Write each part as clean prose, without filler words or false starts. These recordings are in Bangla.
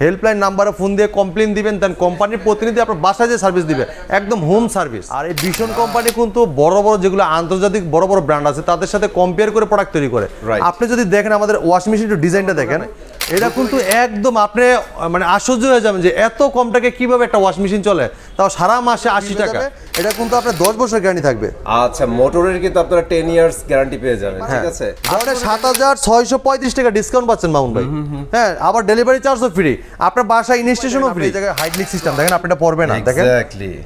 হেল্পলাইন নাম্বারে ফোন দিয়ে কমপ্লেন দিবেন, দেন কোম্পানির প্রতিনিধি আপনার বাসায় যে সার্ভিস দিবে, একদম হোম সার্ভিস। আর এই ভীষণ কোম্পানি কিন্তু বড় বড় যেগুলো আন্তর্জাতিক বড় বড় ব্র্যান্ড আছে তাদের সাথে কম্পেয়ার করে প্রোডাক্ট তৈরি করে। আপনি যদি দেখেন আমাদের ওয়াশিং মেশিনের ডিজাইনটা দেখেন, এটা কিন্তু একদম আপনি মানে আশ্চর্য হয়ে যাবেন যে এত কম টাকায় কিভাবে একটা ওয়াশ মেশিন চলে, তাও সারা মাসে 80 টাকা। এটা কিন্তু আপনার 10 বছর গ্যারান্টি থাকবে। আচ্ছা, মোটরের কিন্তু আপনারা 10 ইয়ার্স গ্যারান্টি পেয়ে যাবেন, ঠিক আছে। আপনি 7635 টাকা ডিসকাউন্ট পাচ্ছেন মামুন ভাই। হ্যাঁ, আবার ডেলিভারি চার্জও ফ্রি, আপনার বাসায় ইনস্টেশনও ফ্রি। এই জায়গায় হাইড্রোলিক সিস্টেম দেখেন, আপনি এটা পড়বে না, দেখেন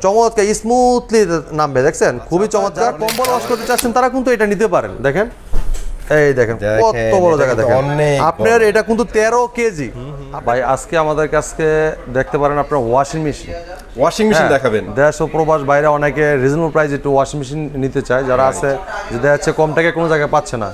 চমৎকার স্মুথলি নামবে, দেখছেন খুবই চমৎকার। কম্বল ওয়াশ করতে চাচ্ছেন তারা কিন্তু এটা নিতে পারেন। দেখেন এই দেখেন কত বড় জায়গা, দেখেন আপনার এটা কিন্তু 13 কেজি। ভাই আজকে আমাদের কাছে দেখতে পারেন আপনার ওয়াশিং মেশিন দেখাবেন। দেশ ও প্রবাস বাইরে অনেকে রিজনেবল প্রাইসে একটু ওয়াশিং মেশিন নিতে চায়, যারা আছে যে দেখা যাচ্ছে কম টাকায় কোনো জায়গায় পাচ্ছে না,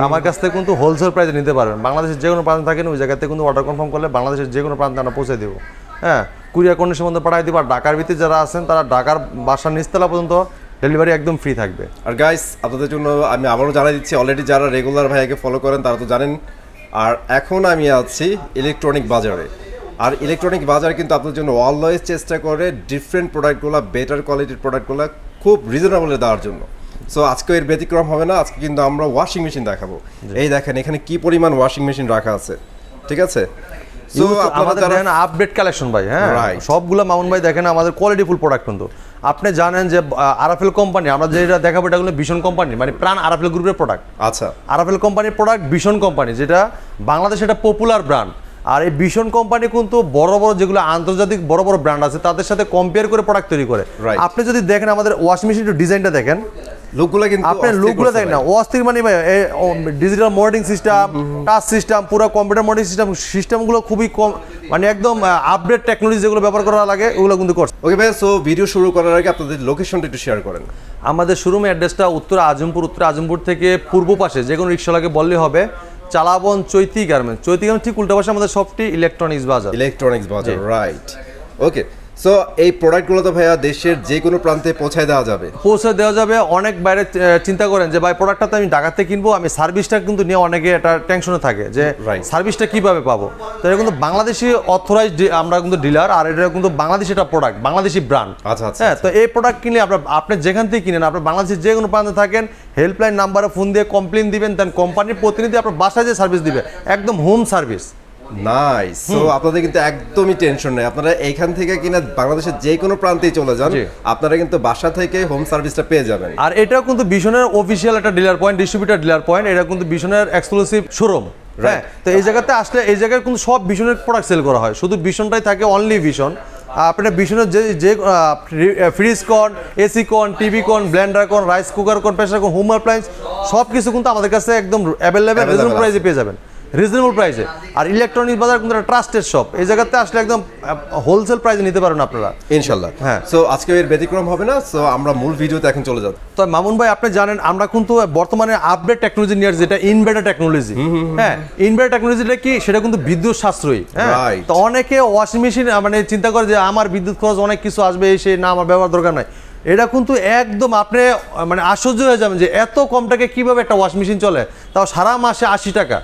আমার কাছ থেকে কিন্তু হোলসেল প্রাইসে নিতে পারবেন। বাংলাদেশের যে কোনো প্রান্তে থাকেন ওই জায়গাতে কিন্তু অর্ডার কনফার্ম করলে বাংলাদেশের যে কোনো প্রান্তে আমরা পৌঁছে দেবো। হ্যাঁ, কুরিয়ার কন্ডিশনের মধ্যে পাঠিয়ে দিব। আর ঢাকার ভিতরে যারা আছেন তারা ঢাকার বাসার নিচতলা পর্যন্ত ডেলিভারি একদম ফ্রি থাকবে। আর গাইস, আপনাদের জন্য আমি আবারও জানাই দিচ্ছি, অলরেডি যারা রেগুলার ভাইয়াকে ফলো করেন তারা তো জানেন। আর এখন আমি আছি ইলেকট্রনিক বাজারে। আর ইলেকট্রনিক বাজার কিন্তু আপনাদের জন্য অলওয়েজ চেষ্টা করে ডিফারেন্ট প্রোডাক্টগুলো, বেটার কোয়ালিটির প্রোডাক্টগুলো খুব রিজনেবলে দেওয়ার জন্য। সো আজকে এর ব্যতিক্রম হবে না, আজকে কিন্তু আমরা ওয়াশিং মেশিন দেখাবো। এই দেখেন এখানে কি পরিমাণ ওয়াশিং মেশিন রাখা আছে, ঠিক আছে। সো আমাদের দেখেন আপডেট কালেকশন ভাই। হ্যাঁ, সবগুলো মামুন ভাই দেখেন আমাদের কোয়ালিটিফুল প্রোডাক্ট। কিন্তু আপনি জানেন যে আরএফএল কোম্পানি, আমরা যেটা দেখাবো এটা হলো ভীষণ কোম্পানি, মানে প্রাণ আরএফএল গ্রুপের প্রোডাক্ট। আচ্ছা, আরএফএল কোম্পানির প্রোডাক্ট ভীষণ কোম্পানি, যেটা বাংলাদেশে একটা পপুলার ব্র্যান্ড। আর এই ভীষণ কোম্পানি কিন্তু বড় বড় যেগুলো আন্তর্জাতিক বড় বড় ব্র্যান্ড আছে তাদের সাথে কম্পেয়ার করে প্রোডাক্ট তৈরি করে। আপনি যদি দেখেন আমাদের ওয়াশিং মেশিনের ডিজাইনটা দেখেন, লুকগুলো কিন্তু আপনি লুকগুলো দেখেন না, অস্থির মানে digital monitoring system, touch system, পুরো কম্পিউটার মনিটরিং সিস্টেমগুলো খুবই কম, মানে একদম আপডেট টেকনোলজি যেগুলো ব্যবহার করা লাগে ওগুলো কিন্তু করছে। ওকে ভাই, সো ভিডিও শুরু করার আগে আপনাদের লোকেশনটা একটু শেয়ার করেন। আমাদের শোরুম অ্যাড্রেসটা উত্তর আজমপুর থেকে পূর্ব পাশে যে কোনো রিক্সাওয়ালাকে বললে হবে, চালাবন চৈতি গার্মেন্টস। চৈতি গার্মেন্টস ঠিক উল্টা পাশে আমাদের শপটি ইলেকট্রনিক্স বাজার। রাইট। ওকে, সো এই প্রোডাক্টগুলো তো ভাইয়া দেশের যে কোনো প্রান্তে পৌঁছে দেওয়া যাবে। অনেক বাইরে চিন্তা করেন যে ভাই প্রোডাক্টটা তো আমি ঢাকাতে কিনবো, আমি সার্ভিসটা কিন্তু নিয়ে অনেকে এটা টেনশনে থাকে যে সার্ভিসটা কিভাবে পাবো। তো এটা কিন্তু বাংলাদেশি অথরাইজড আমরা কিন্তু ডিলার, আর এটা কিন্তু বাংলাদেশি একটা প্রোডাক্ট, বাংলাদেশি ব্র্যান্ড। হ্যাঁ, তো এই প্রোডাক্ট কিনলে আপনি যেখান থেকে কিনেন, আপনার বাংলাদেশের যে কোনো প্রান্তে থাকেন, হেল্পলাইন নাম্বারে ফোন দিয়ে কমপ্লেন দিবেন, দেন কোম্পানির প্রতিনিধি আপনার বাসায় যে সার্ভিস দিবে, একদম হোম সার্ভিস। নাইস। সো আপনাদের কিন্তু একদমই টেনশন নেই, আপনারা এইখান থেকে কিনা বাংলাদেশের যে কোনো প্রান্তেই চলে যান, আপনারা কিন্তু বাসা থেকে হোম সার্ভিসটা পেয়ে যাবেন। আর এটাও কিন্তু ভীষণের অফিসিয়াল একটা dealer point, distributor dealer point. এটা কিন্তু ভীষণের এক্সক্লুসিভ শোরুম। হ্যাঁ, তো এই জায়গাতে আসলে এই জায়গায় কিন্তু সব ভীষণের প্রোডাক্ট সেল করা হয়, শুধু ভীষণটাই থাকে, অনলি ভীষণ। আপনার ভীষণের যে ফ্রিজ কন, এসি কন, টিভি কন, ব্লেন্ডার কন, রাইস কুকার কন, প্রেসার কন, হোম অ্যাপ্লায়েন্স সব কিছু কিন্তু আমাদের কাছে একদম অ্যাভেলেবেল, রিজনেবল প্রাইসে পেয়ে যাবেন, রিজনেবল প্রাইসে। আর ইলেকট্রনিক্স বাজার কিন্তু একটা ট্রাস্টেড শপ, এই জায়গাতে আসলে একদম হোলসেল প্রাইসে নিতে পারেন আপনারা ইনশাআল্লাহ। হ্যাঁ, সো আজকে এর ব্যতিক্রম হবে না, সো আমরা মূল ভিডিওতে এখন চলে যাব। তো মামুন ভাই আপনি জানেন আমরা কিন্তু বর্তমানে আপডেট টেকনোলজি নিয়ে, যেটা ইনভার্টার টেকনোলজি। হ্যাঁ, ইনভার্টার টেকনোলজিটা কি, সেটা কিন্তু বিদ্যুৎ সাশ্রয়ী। হ্যাঁ, তো অনেকে ওয়াশিং মেশিন মানে চিন্তা করে যে আমার বিদ্যুৎ খরচ অনেক কিছু আসবে, সে না আমার ব্যবহার দরকার নাই। এটা কিন্তু একদম আপনি মানে আশ্চর্য হয়ে যাবেন যে এত কম টাকায় কিভাবে একটা ওয়াশিং মেশিন চলে, তাও সারা মাসে 80 টাকা।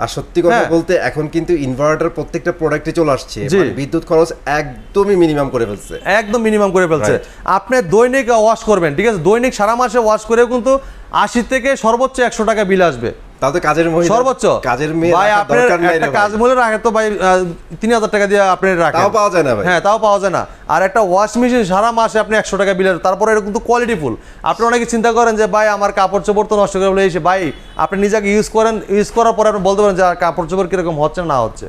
আর সত্যি কথা বলতে এখন কিন্তু ইনভার্টার প্রত্যেকটা প্রোডাক্টে চলে আসছে, বিদ্যুৎ খরচ একদমই মিনিমাম করে ফেলছে, একদম মিনিমাম করে ফেলছে। আপনি দৈনিক ওয়াশ করবেন, ঠিক আছে, দৈনিক সারা মাসে ওয়াশ করেও কিন্তু 80 থেকে সর্বোচ্চ 100 টাকা বিল আসবে। তাও তো কাজের মহিলা, সর্বোচ্চ কাজের মেয়ে ভাই, আপনার একটা কাজ মহিলা রাখে তো ভাই 3000 টাকা দিয়ে আপনি রাখেন, তাও পাওয়া যায় না ভাই। হ্যাঁ, তাও পাওয়া যায় না। আর একটা ওয়াশ মেশিন সারা মাসে আপনি 100 টাকা বিল, তারপরে এটা কিন্তু কোয়ালিটিফুল। আপনি অনেকে চিন্তা করেন যে ভাই আমার কাপড় চোপড় তো নষ্ট করে বলে এসে, ভাই আপনি নিজেকে ইউজ করেন, ইউজ করার পরে আপনি বলতে পারেন যে কাপড় চোপড় কিরকম হচ্ছে না হচ্ছে।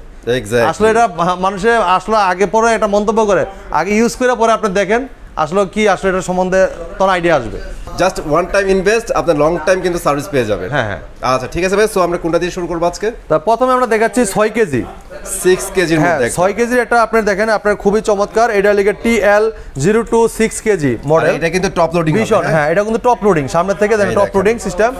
আসলে এটা মানুষে আসলে আগে পরে একটা মন্তব্য করে, আগে ইউজ করে পরে আপনি দেখেন আসলে কি, আসলে এটার সম্বন্ধে তখন আইডিয়া আসবে। জাস্ট ওয়ান টাইম ইনভেস্ট, আপনি লং টাইম কিন্তু সার্ভিস পেয়ে যাবেন। হ্যাঁ হ্যাঁ, আচ্ছা ঠিক আছে ভাই। সো আমরা কোনটা দিয়ে শুরু করব আজকে? তা প্রথমে আমরা দেখাচ্ছি 6 কেজি 6 কেজির মধ্যে। 6 কেজির এটা আপনি দেখেন, আপনার খুবই চমৎকার। এটা লিখে TL026 কেজি মডেল। এটা কিন্তু টপ লোডিং ভীষণ। হ্যাঁ, এটা কিন্তু টপ লোডিং, সামনে থেকে দেখেন টপ লোডিং সিস্টেম।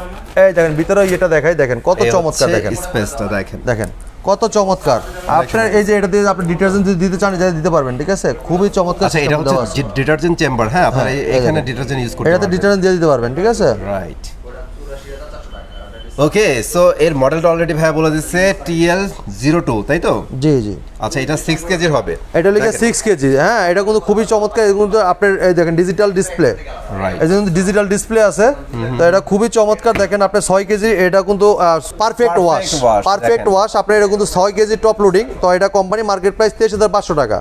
এই দেখেন ভিতরে এটা দেখাই, দেখেন কত চমৎকার, দেখেন স্পেসটা দেখেন, দেখেন কত চমৎকার। আপনার এই যে এটা দিয়ে আপনি ডিটারজেন্ট যদি দিতে চান এটা দিতে পারবেন, ঠিক আছে, খুবই চমৎকার। আচ্ছা, এটা হচ্ছে ডিটারজেন্ট চেম্বার। হ্যাঁ, আপনারা এখানে ডিটারজেন্ট ইউজ করতে পারবেন, এটাতে ডিটারজেন্ট দিয়ে দিতে পারবেন, ঠিক আছে, রাইট। ওকে, সো এর মডেলটা অলরেডি ভাই বলে দিচ্ছে TL02, তাই তো? জি জি। আচ্ছা এটা 6 কেজির হবে, এটা লিখে 6 কেজি। হ্যাঁ এটা কিন্তু খুবই চমৎকার, এটা কিন্তু আপনার এই দেখেন ডিজিটাল ডিসপ্লে, এই যে ডিজিটাল ডিসপ্লে আছে, তো এটা খুবই চমৎকার। দেখেন আপনি 6 কেজি, এটা কিন্তু পারফেক্ট ওয়াশ, পারফেক্ট ওয়াশ। আপনার এটা কিন্তু 6 কেজি টপ লোডিং। তো এটা কোম্পানি মার্কেট প্রাইস 23,500 টাকা,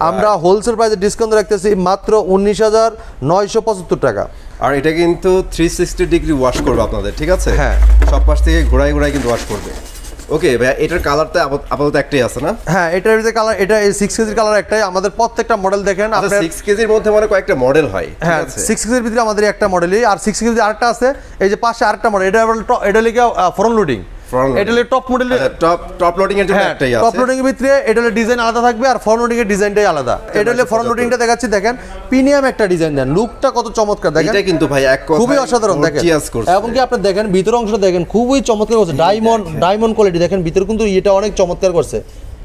আমরা হোলসেল প্রাইসে ডিসকাউন্ট রাখতেছি মাত্র 19,975 টাকা। আর এটা কিন্তু 360 ডিগ্রি ওয়াশ করবে আপনাদের, ঠিক আছে? হ্যাঁ, সব পাশ থেকে ঘোরায় ঘোরায় কিন্তু ওয়াশ করবে। ওকে ভাই, এটার কালারটা আপাতত একটাই আছে না? হ্যাঁ এটার ভিতরে কালার, এটা এই 6 কেজির কালার একটাই। আমাদের প্রত্যেকটা মডেল দেখেন আপনার 6 কেজির মধ্যে মানে কয়েকটা মডেল হয়। হ্যাঁ 6 কেজির ভিতরে আমাদের একটা মডেলই, আর 6 কেজি আরেকটা আছে এই যে পাশে আরেকটা মডেল, এটা লিখে ফ্রন্ট লোডিং, এটা হলো টপ মডেল, টপ লোডিং এর জন্য একটাই আছে। টপ লোডিং এর ভিতরে এটা হলো ডিজাইন আলাদা থাকবে, আর ফ্রন্ট লোডিং এর ডিজাইনটাই আলাদা। এটা হলো ফ্রন্ট লোডিংটা দেখাচ্ছি, দেখেন প্রিমিয়াম একটা ডিজাইন, দেন লুকটা কত চমৎকার দেখেন। এটা কিন্তু ভাই এক কথা খুবই অসাধারণ দেখেন, এবং কি আপনি দেখেন ভিতর অংশটা দেখেন খুবই চমৎকার করছে, ডায়মন্ড কোয়ালিটি দেখেন ভিতর কিন্তু এটা অনেক চমৎকার করছে,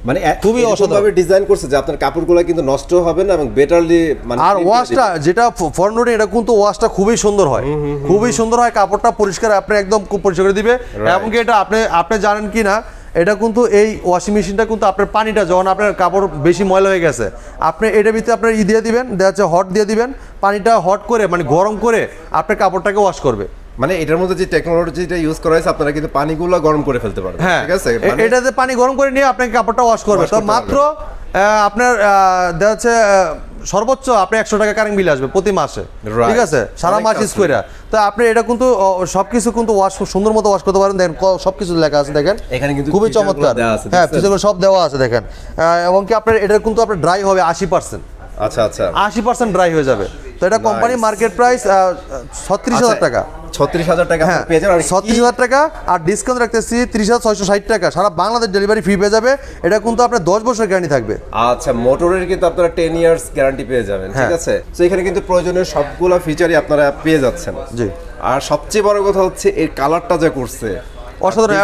মানে খুবই অসাধারণ ডিজাইন করছে যে আপনার কাপড়গুলো কিন্তু নষ্ট হবে না এবং বেটারলি মানে। আর ওয়াশটা যেটা ফ্রন্ট লোডিং, এটা কিন্তু ওয়াশটা খুবই সুন্দর হয়, খুবই সুন্দর হয়, কাপড়টা পরিষ্কার আপনি একদম খুব পরিষ্কার করে দিবে। এবং কি এটা আপনি জানেন কি না, এটা কিন্তু এই ওয়াশিং মেশিনটা কিন্তু আপনার পানিটা যখন আপনার কাপড় বেশি ময়লা হয়ে গেছে, আপনি এটার ভিতরে আপনার দিয়ে দিবেন, দেখা যাচ্ছে হট দিয়ে দিবেন, পানিটা হট করে মানে গরম করে আপনার কাপড়টাকে ওয়াশ করবে। মানে এটার মধ্যে যে টেকনোলজিটা ইউজ করা হয়েছে, আপনারা কিন্তু পানিগুলো গরম করে ফেলতে পারবেন, ঠিক আছে? এটাতে পানি গরম করে নিয়ে আপনাকে কাপড়টা ওয়াশ করবে। তো মাত্র আপনার দেখা যাচ্ছে সর্বোচ্চ আপনি 100 টাকা কারেন্ট বিল আসবে প্রতি মাসে, ঠিক আছে, সারা মাস ইউজ করে। তো আপনি এটা কিন্তু সবকিছু কিন্তু ওয়াশ সুন্দর মতো ওয়াশ করতে পারেন। দেখেন সবকিছু লেখা আছে, দেখেন এখানে কিন্তু খুবই চমৎকার। হ্যাঁ ফিচারগুলো সব দেওয়া আছে দেখেন, এবং কি আপনার এটা কিন্তু আপনার ড্রাই হবে 80%। আচ্ছা আচ্ছা 80% ড্রাই হয়ে যাবে। তো এটা কোম্পানি মার্কেট প্রাইস 36,000 টাকা, 36,000 টাকা পেয়ে যাবেন, 36,000 টাকা, আর ডিসকাউন্ট রাখতেছি 30,660 টাকা, সারা বাংলাদেশ ডেলিভারি ফ্রি পেয়ে যাবে। এটা কিন্তু আপনার 10 বছর গ্যারান্টি থাকবে। আচ্ছা মোটরের কিন্তু আপনারা 10 ইয়ার্স গ্যারান্টি পেয়ে যাবেন, ঠিক আছে? তো এখানে কিন্তু প্রয়োজনীয় সবগুলো ফিচারই আপনারা পেয়ে যাচ্ছেন। জি, আর সবচেয়ে বড় কথা হচ্ছে এই কালারটা যা করছে অসাধারণ।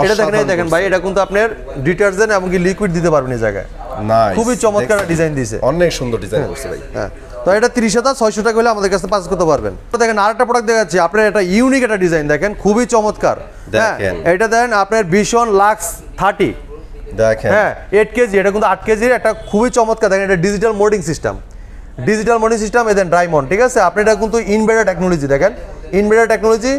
এটা দেখেন ভাই, এটা কিন্তু আপনার ডিটারজেন্ট এবং কি লিকুইড দিতে পারবেন এই জায়গায়, খুবই চমৎকার ডিজাইন দিয়েছে, অনেক সুন্দর ডিজাইন করছে ভাই। হ্যাঁ তো এটা 30,600 টাকা হলে আমাদের কাছে পাস করতে পারবেন। তো দেখেন আরেকটা প্রোডাক্ট দেখাচ্ছি আপনার, এটা ইউনিক একটা ডিজাইন দেখেন, খুবই চমৎকার। দেখেন এটা দেখেন আপনার ভিশন লাক্স 30 দেখেন, হ্যাঁ 8 কেজি, এটা কিন্তু 8 কেজির একটা খুবই চমৎকার। দেখেন এটা ডিজিটাল মোল্ডিং সিস্টেম, এদেন ডায়মন্ড, ঠিক আছে? আপনি এটা কিন্তু ইনভার্টার টেকনোলজি, দেখেন ইনভার্টার টেকনোলজি,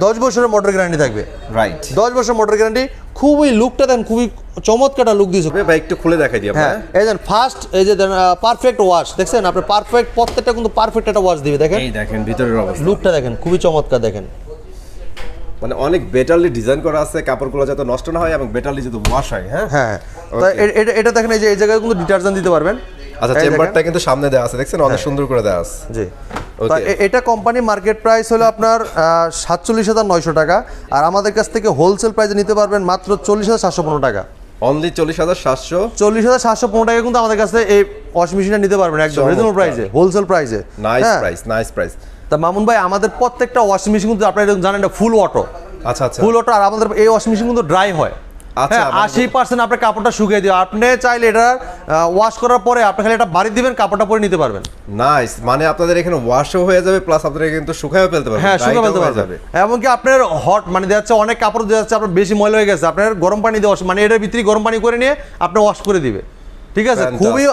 10 বছরের মোটর গ্যারান্টি থাকবে, রাইট? 10 বছর মোটর গ্যারান্টি। খুবই লুকটা দেন, খুবই চমৎকার লুক দিয়েছে ভাই, একটু খুলে দেখাই দিই আপনারা। এই দেন ফার্স্ট, এই যে পারফেক্ট ওয়াশ দেখছেন আপনি, পারফেক্ট প্রত্যেকটা কিন্তু পারফেক্ট একটা ওয়াশ দিবে। দেখেন এই দেখেন ভিতরের অবস্থা, লুকটা দেখেন খুবই চমৎকার। দেখেন মানে অনেক বেটারলি ডিজাইন করা আছে, কাপড়গুলো যাতে নষ্ট না হয় এবং বেটারলি যাতে ওয়াশ হয়। হ্যাঁ হ্যাঁ, তো এটা দেখেন এই যে এই জায়গায় কিন্তু ডিটারজেন্ট দিতে পারবেন। আচ্ছা চেম্বারটা কিন্তু সামনে দেওয়া আছে, দেখছেন অনেক সুন্দর করে দেওয়া আছে। জি, এটা কোম্পানি মার্কেট প্রাইস হলো আপনার 47,900 টাকা, আর আমাদের কাছ থেকে হোলসেল প্রাইসে নিতে পারবেন মাত্র 40,715 টাকা। অনলি 40,715 টাকা কিন্তু আমাদের কাছে এই ওয়াশিং মেশিনটা নিতে পারবেন একদম রিজনেবল প্রাইসে, হোলসেল প্রাইসে। Nice price. তা মামুন ভাই, আমাদের প্রত্যেকটা ওয়াশিং মেশিন কিন্তু আপনারা জানেন এটা ফুল অটো। আচ্ছা আচ্ছা, ফুল অটো। আর আমাদের এই ওয়াশিং মেশিন কিন্তু ড্রাই হয়, 80% আপনার কাপড়টা শুকিয়ে দিও। আপনি চাইলে এটা ওয়াশ করার পরে আপনি খালি এটা বাড়ি দিবেন, কাপড়টা পরে নিতে পারবেন। নাইস, মানে আপনাদের এখানে ওয়াশও হয়ে যাবে প্লাস আপনারা কিন্তু শুকায়ও ফেলতে পারবেন। হ্যাঁ শুকায় ফেলতে পারবেন। এবং কি আপনার হট মানে দেখা যাচ্ছে অনেক কাপড় দেখা যাচ্ছে আপনার বেশি ময়লা হয়ে গেছে, আপনার গরম পানি দিয়ে মানে এটার ভিতরে গরম পানি করে নিয়ে আপনি ওয়াশ করে দিবে, ঠিক আছে? খুবই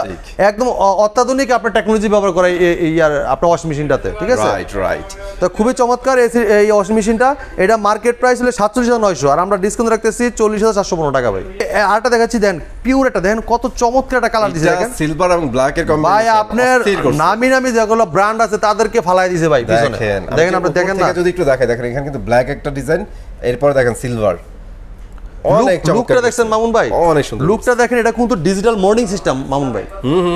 একদম অত্যাধুনিক আপনার টেকনোলজি ব্যবহার করে এই আর আপনার ওয়াশিং মেশিনটাতে, ঠিক আছে? রাইট। তো খুবই চমৎকার এই ওয়াশিং মেশিনটা। এটা মার্কেট প্রাইস হলো 47,900, আর আমরা ডিসকাউন্ট রাখতেছি 40,715 টাকা ভাই। আরটা দেখাচ্ছি, দেন পিওর একটা, দেখেন কত চমৎকার একটা কালার দিয়েছে, দেখেন সিলভার এবং ব্ল্যাক এর কম্বিনেশন। ভাই আপনার নামি যেগুলো ব্র্যান্ড আছে তাদেরকে ফালাই দিয়েছে ভাই পিছনে। দেখেন আপনি দেখেন না, যদি একটু দেখাই, দেখেন এখানে কিন্তু ব্ল্যাক একটা ডিজাইন, এরপর দেখেন সিলভার। লুকটা দেখছেন মামুন ভাই, অনেক সুন্দর লুকটা দেখেন। এটা কিন্তু ডিজিটাল মোল্ডিং সিস্টেম মামুন ভাই।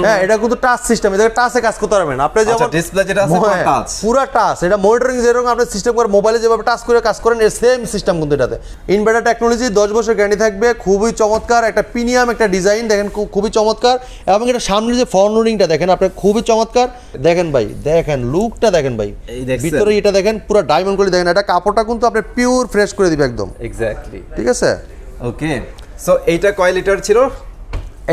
হ্যাঁ এটা কিন্তু টাচ সিস্টেম, এটা টাচে কাজ করতে পারবেন আপনি, যেমন ডিসপ্লে যেটা আছে পুরো টাচ, পুরো টাচ। এটা মনিটরিং যেরকম আপনি সিস্টেম করে মোবাইলে যেভাবে টাচ করে কাজ করেন, এর সেম সিস্টেম কিন্তু এটাতে। ইনভার্টার টেকনোলজি, 10 বছর গ্যারান্টি থাকবে। খুবই চমৎকার একটা প্রিমিয়াম একটা ডিজাইন, দেখেন খুবই চমৎকার। এবং এটা সামনের যে ফ্রন্ট লোডিংটা দেখেন আপনি, খুবই চমৎকার। দেখেন ভাই, দেখেন লুকটা দেখেন ভাই, ভিতরে এটা দেখেন পুরো ডায়মন্ড করে। দেখেন এটা কাপড়টা কিন্তু আপনি পিওর ফ্রেশ করে দিবে একদম, এক্স্যাক্টলি, ঠিক আছে? ওকে, সো এইটা কয় লিটার ছিল?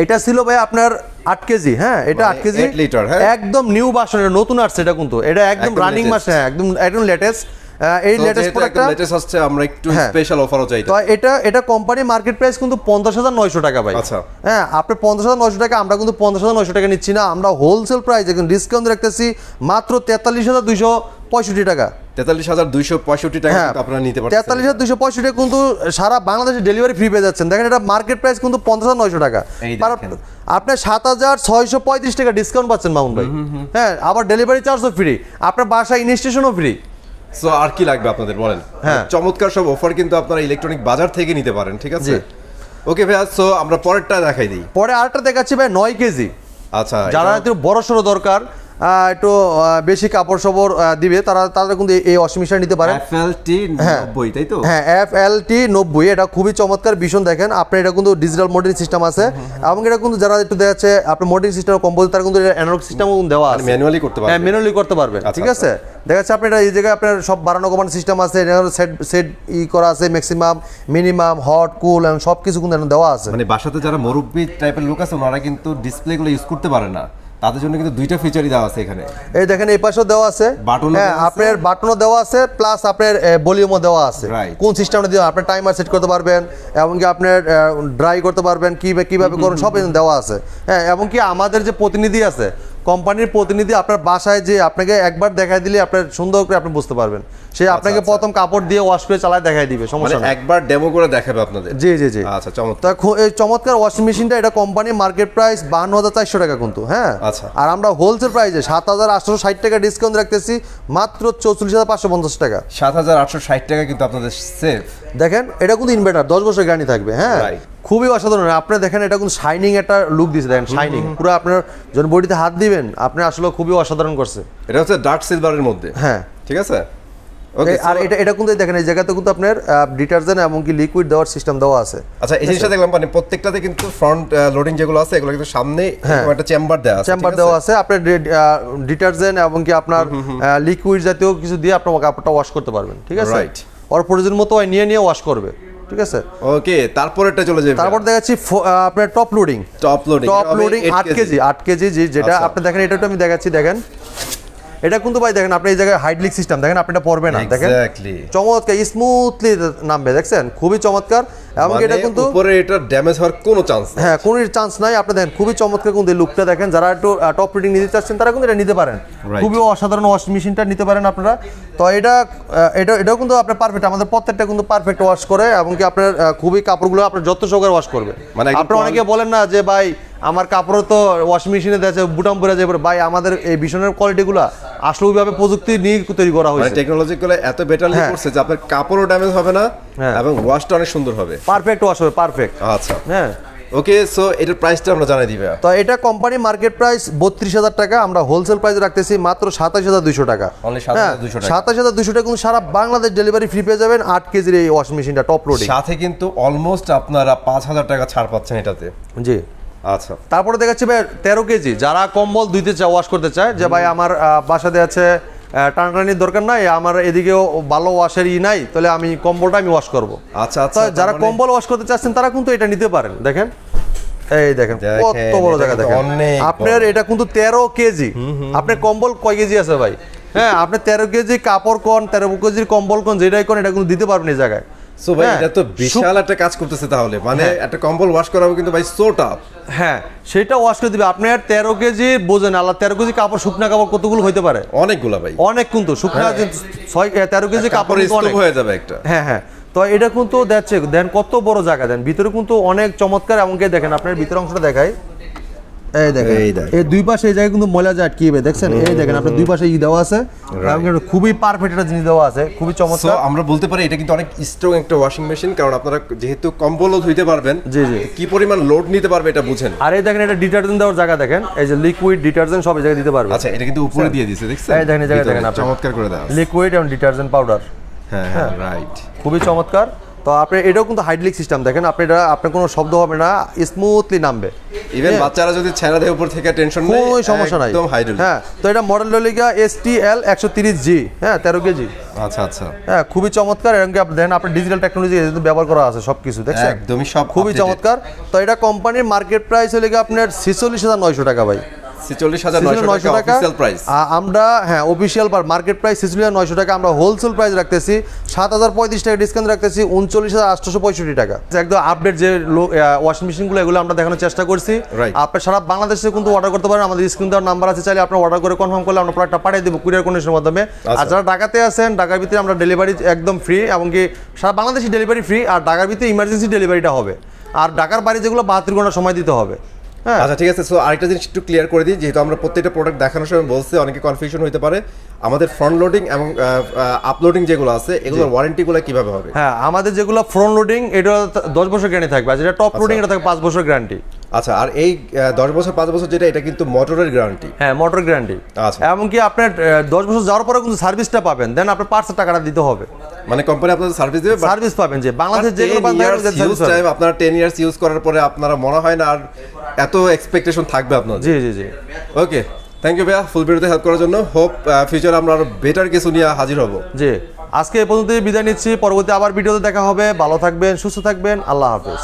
এটা ছিল ভাই আপনার 8 কেজি। হ্যাঁ এটা 8 কেজি, 8 লিটার। হ্যাঁ একদম নিউ ভার্সন, এটা নতুন আসছে এটা কিন্তু, এটা একদম রানিং মাস, হ্যাঁ একদম লেটেস্ট। এই লেটেস্ট প্রোডাক্টটা লেটেস্ট আসছে, আমরা একটু স্পেশাল অফারও চাই। তো এটা কোম্পানি মার্কেট প্রাইস কিন্তু 50,900 টাকা ভাই। আচ্ছা হ্যাঁ, আপনি 50,900 টাকা, আমরা কিন্তু 50,900 টাকা নিচ্ছি না, আমরা হোলসেল প্রাইস এখন ডিসকাউন্ট রাখতেছি মাত্র 43,265 টাকা। 43,265 টাকা আপনারা নিতে পারবেন। 43,265 টাকা কিন্তু সারা বাংলাদেশে ডেলিভারি ফ্রি পেয়ে যাচ্ছেন। দেখেন এটা মার্কেট প্রাইস কিন্তু 50,900 টাকা, আপনি 7,635 টাকা ডিসকাউন্ট পাচ্ছেন মামুন ভাই। হ্যাঁ, আবার ডেলিভারি চার্জও ফ্রি, আপনার বাসায় ইনস্টেশনও ফ্রি। সো আর কি লাগবে আপনাদের বলেন? হ্যাঁ, চমৎকার সব অফার কিন্তু আপনারা ইলেকট্রনিক বাজার থেকে নিতে পারেন, ঠিক আছে? ওকে ভাইয়া, সো আমরা পরেরটা দেখাই দিই। পরে আরেকটা দেখাচ্ছি ভাই 9 কেজি। আচ্ছা, যারা একটু বড় সড়ো দরকার, একটু বেশি কাপড় সবর দিবে, তারা কিন্তু এই ওয়াশিং মেশিন নিতে পারে। FLT 90, তাই তো? হ্যাঁ, FLT 90, এটা খুবই চমৎকার ভীষণ। দেখেন আপনার এটা কিন্তু ডিজিটাল মোডেল সিস্টেম আছে, এবং এটা কিন্তু যারা একটু দেখাচ্ছে আপনার মোডেল সিস্টেম কম্পোজ, তারা কিন্তু অ্যানালগ সিস্টেমও দেওয়া আছে, ম্যানুয়ালি করতে পারবেন। হ্যাঁ, ম্যানুয়ালি করতে পারবেন, ঠিক আছে? দেখাচ্ছে আপনার এই জায়গায় আপনার সব বাড়ানো কমানো সিস্টেম আছে, সেট করা আছে, ম্যাক্সিমাম, মিনিমাম, হট, কুল এবং সব কিছু কিন্তু দেওয়া আছে। মানে বাসাতে যারা মুরব্বি টাইপের লোক আছে, ওনারা কিন্তু ডিসপ্লেগুলো ইউজ করতে পারে না, তাদের জন্য কিন্তু দুইটা ফিচারই দেওয়া আছে এখানে। এই দেখেন এই পাশেও দেওয়া আছে বাটন, হ্যাঁ, আপনার বাটনও দেওয়া আছে, প্লাস আপনার ভলিউমও দেওয়া আছে। কোন সিস্টেমটা দিয়ে আপনি টাইমার সেট করতে পারবেন, এবং কি আপনার ড্রাই করতে পারবেন, কিভাবে করুন সব দেওয়া আছে। হ্যাঁ, এবং কি আমাদের যে প্রতিনিধি আছে, কোম্পানির প্রতিনিধি আপনার বাসায় যে আপনাকে একবার দেখাই দিলে আপনার সুন্দর করে আপনি বুঝতে পারবেন, সে আপনাকে প্রথম কাপড় দিয়ে ওয়াশ করে চালায় দেখাই দিবে, সমস্যা নেই, একবার ডেমো করে দেখাবে আপনাদের। জি জি জি। আচ্ছা, চমৎকার। এই চমৎকার ওয়াশিং মেশিনটা, এটা কোম্পানি মার্কেট প্রাইস 52,400 টাকা কিন্তু। হ্যাঁ, আচ্ছা, আর আমরা হোলসেল প্রাইসে 7,860 টাকা ডিসকাউন্ট রাখতেছি মাত্র 44,550 টাকা। 7,860 টাকা কিন্তু আপনাদের সেফ। দেখেন এটা কিন্তু ইনভার্টার 10 বছর গ্যারান্টি থাকবে। হ্যাঁ, খুবই অসাধারণ। আপনি দেখেন এটা কিন্তু শাইনিং একটা লুক দিচ্ছে, দেখেন শাইনিং পুরো, আপনার যখন বডিতে হাত দিবেন আপনি আসলে খুবই অসাধারণ করছে। এটা হচ্ছে ডার্ক সিলভারের মধ্যে। হ্যাঁ, ঠিক আছে। ওকে, আর এটা কিন্তু দেখেন এই জায়গাতে কিন্তু আপনার ডিটারজেন্ট এবং কি লিকুইড দেওয়ার সিস্টেম দেওয়া আছে। আচ্ছা, এই জিনিসটা দেখলাম, মানে প্রত্যেকটাতে কিন্তু ফ্রন্ট লোডিং যেগুলো আছে, এগুলো কিন্তু সামনে একটা চেম্বার দেওয়া আছে, চেম্বার দেওয়া আছে, আপনার ডিটারজেন্ট এবং কি আপনার লিকুইড জাতীয় কিছু দিয়ে আপনার কাপড়টা ওয়াশ করতে পারবেন, ঠিক আছে? রাইট, ওর প্রয়োজন মতো নিয়ে ওয়াশ করবে, ঠিক আছে? ওকে, তারপরটা চলে যাবে। তারপর দেখাচ্ছি আপনার টপ লোডিং 8 কেজি যেটা আপনি দেখেন, এটা আমি দেখাচ্ছি। দেখেন এটা কিন্তু ভাই দেখেন আপনি এই জায়গায় হাইড্রোলিক সিস্টেম, দেখেন আপনি এটা পড়বে না, দেখেন চমৎকার স্মুথলি নামবে, দেখছেন খুবই চমৎকার। এবং এটা কিন্তু উপরে এটা ড্যামেজ হওয়ার কোনো চান্স নেই, হ্যাঁ, কোনো চান্স নাই। আপনি দেখেন খুবই চমৎকার কিন্তু এই লুকটা দেখেন, যারা একটু টপ রিডিং নিতে চাচ্ছেন তারা কিন্তু এটা নিতে পারেন, খুবই অসাধারণ ওয়াশিং মেশিনটা নিতে পারেন আপনারা। তো এটাও কিন্তু আপনার পারফেক্ট, আমাদের প্রত্যেকটা কিন্তু পারফেক্ট ওয়াশ করে, এবং কি আপনার খুবই কাপড়গুলো আপনার যত সহকারে ওয়াশ করবে। মানে আপনারা অনেকে বলেন না যে ভাই আমার কাপড় তো ওয়াশিং মেশিনে দেওয়া বুটাম পরে যায়, ভাই আমাদের এই ভীষণের কোয়ালিটিগুলো আসলে ওইভাবে প্রযুক্তি নিয়ে তৈরি করা হয়েছে, টেকনোলজিক্যালি এত বেটারলি করছে যে আপনার কাপড়ও ড্যামেজ হবে না এবং ওয়াশটা অনেক সুন্দর হবে, পারফেক্ট ওয়াশ হবে, পারফেক্ট। আচ্ছা, হ্যাঁ, ওকে। সো এটার প্রাইসটা আমরা জানাই দিবে। তো এটা কোম্পানি মার্কেট প্রাইস 32,000 টাকা, আমরা হোলসেল প্রাইস রাখতেছি মাত্র 27,200 টাকা। 27,200 টাকা কিন্তু সারা বাংলাদেশ ডেলিভারি ফ্রি পেয়ে যাবেন 8 কেজির এই ওয়াশিং মেশিনটা টপ লোডিং, সাথে কিন্তু অলমোস্ট আপনারা 5,000 টাকা ছাড় পাচ্ছেন এটাতে। জি, আচ্ছা। তারপরে দেখাচ্ছি ভাই 13 কেজি, যারা কম্বল ধুইতে চায়, ওয়াশ করতে চায়, যে ভাই আমার বাসাতে আছে টানাটানির দরকার নাই, আমার এদিকেও ভালো ওয়াশের নাই, তাহলে আমি কম্বলটা আমি ওয়াশ করবো। আচ্ছা আচ্ছা, যারা কম্বল ওয়াশ করতে চাচ্ছেন তারা কিন্তু এটা নিতে পারেন। দেখেন এই দেখেন কত বড় জায়গা, দেখেন আপনার এটা কিন্তু 13 কেজি। আপনার কম্বল কয় কেজি আছে ভাই? হ্যাঁ, আপনি 13 কেজি কাপড় কোন, 13 কেজির কম্বল কোন, যেটাই কোন, এটা কিন্তু দিতে পারবেন এই জায়গায়। সো ভাই এটা তো বিশাল একটা কাজ করতেছে তাহলে, মানে একটা কম্বল ওয়াশ করাবো কিন্তু ভাই সো টাফ। হ্যাঁ, সেটা ওয়াশ করে দিবে আপনার 13 কেজি, বোঝেন আল্লাহ 13 কেজি কাপড়, শুকনা কাপড় কতগুলো হইতে পারে? অনেকগুলো ভাই, অনেক কিন্তু শুকনা 13 কেজি কাপড় হয়ে যাবে একটা। হ্যাঁ হ্যাঁ, তো এটা কিন্তু দেখছে দেন কত বড় জায়গা, দেন ভিতরে কিন্তু অনেক চমৎকার। এমনকি দেখেন আপনার ভিতর অংশটা দেখাই, এই দেখেন এই দুই পাশে এই জায়গায় কিন্তু ময়লা যায় আটকিয়ে দেখছেন, এই দেখেন আপনার দুই পাশে দেওয়া আছে, খুবই পারফেক্ট একটা জিনিস দেওয়া আছে, খুবই চমৎকার। আমরা বলতে পারি এটা কিন্তু অনেক স্ট্রং একটা ওয়াশিং মেশিন, কারণ আপনারা যেহেতু কম্বলও ধুইতে পারবেন, জি জি, কি পরিমাণ লোড নিতে পারবে এটা বুঝেন। আর এই দেখেন এটা ডিটারজেন্ট দেওয়ার জায়গা, দেখেন এই যে লিকুইড ডিটারজেন্ট সব এই জায়গায় দিতে পারবে। আচ্ছা, এটা কিন্তু উপরে দিয়ে দিয়েছে, দেখছেন এই দেখেন এই জায়গায় দেখেন আপনি চমৎকার করে দেওয়া লিকুইড এবং ডিটারজেন্ট পাউডার। হ্যাঁ হ্যাঁ, রাইট, খুবই চমৎকার। তো আপনি এটাও কিন্তু হাইড্রোলিক সিস্টেম, দেখেন আপনি এটা আপনার কোনো শব্দ হবে না, স্মুথলি নামবে। ইভেন বাচ্চারা যদি ছেড়া দেয় উপর থেকে টেনশন নেই, কোনো সমস্যা নাই, একদম হাইড্রোলিক। হ্যাঁ, তো এটা মডেল ললিগা STL 130G, হ্যাঁ 13 কেজি। আচ্ছা আচ্ছা, হ্যাঁ, খুবই চমৎকার। এবং আপনি দেখেন আপনার ডিজিটাল টেকনোলজি ব্যবহার করা আছে সবকিছু, দেখছেন একদমই সব খুবই চমৎকার। তো এটা কোম্পানির মার্কেট প্রাইস হলে আপনার 46,900 টাকা ভাই। 46,900 টাকা অফিশিয়াল প্রাইস। আমরা হ্যাঁ অফিশিয়াল মার্কেট প্রাইস 46,900 টাকা, আমরা হোলসেল প্রাইস রাখতেছি 7,035 টাকা ডিসকাউন্ট রাখতেছি 39,865 টাকা। একদম আপডেট যে ওয়াশিং মেশিনগুলো এগুলো আমরা দেখানোর চেষ্টা করছি। আপনি সারা বাংলাদেশে কিন্তু অর্ডার করতে পারেন, আমাদের স্ক্রিন দেওয়ার নাম্বার আছে, চাইলে আপনারা অর্ডার করে কনফার্ম করলে আমরা প্রোডাক্টটা পাঠিয়ে দেবো কুরিয়ার কন্ডিশনের মাধ্যমে। আর যারা ঢাকাতে আছেন, ঢাকার ভিতরে আমরা ডেলিভারি একদম ফ্রি, এমনকি সারা বাংলাদেশে ডেলিভারি ফ্রি, আর ঢাকার ভিতরে ইমার্জেন্সি ডেলিভারিটা হবে। আর ঢাকার বাইরে যেগুলো 72 ঘন্টা সময় দিতে হবে। হ্যাঁ আচ্ছা ঠিক আছে। সো আরেকটা জিনিস একটু ক্লিয়ার করে দিই, যেহেতু আমরা প্রত্যেকটা প্রোডাক্ট দেখানোর সময় বলছি অনেকে কনফিউশন হতে পারে, আমাদের ফ্রন্ট লোডিং এবং আপলোডিং যেগুলো আছে এগুলোর ওয়ারেন্টিগুলো কিভাবে হবে? হ্যাঁ আমাদের যেগুলো ফ্রন্ট লোডিং এটা 10 বছর গ্যারান্টি থাকবে, আর যেটা টপ লোডিং এটা থাকবে 5 বছর গ্যারান্টি। আচ্ছা, আর এই 10 বছর 5 বছর যেটা, এটা কিন্তু মোটরের গ্যারান্টি। হ্যাঁ মোটর গ্যারান্টি। আচ্ছা, এমনকি আপনার 10 বছর যাওয়ার পরে কিন্তু সার্ভিসটা পাবেন, দেন আপনার পার্টসের টাকাটা দিতে হবে। মানে কোম্পানি আপনাদের সার্ভিস দেবে, সার্ভিস পাবেন। যে বাংলাদেশে যেগুলো আপনারা 10 ইয়ার্স ইউজ করার পরে আপনারা মনে হয় না আর এত এক্সপেকটেশন থাকবে আপনাদের। জি জি জি। ওকে, থ্যাংক ইউ ভাইয়া ফুল ভিডিওতে হেল্প করার জন্য। হোপ ফিউচারে আমরা আরো বেটার কিছু নিয়ে হাজির হব। জি, আজকে এই পর্যন্তই বিদায় নিচ্ছি, পরবর্তী আবার ভিডিওতে দেখা হবে। ভালো থাকবেন, সুস্থ থাকবেন, আল্লাহ হাফেজ।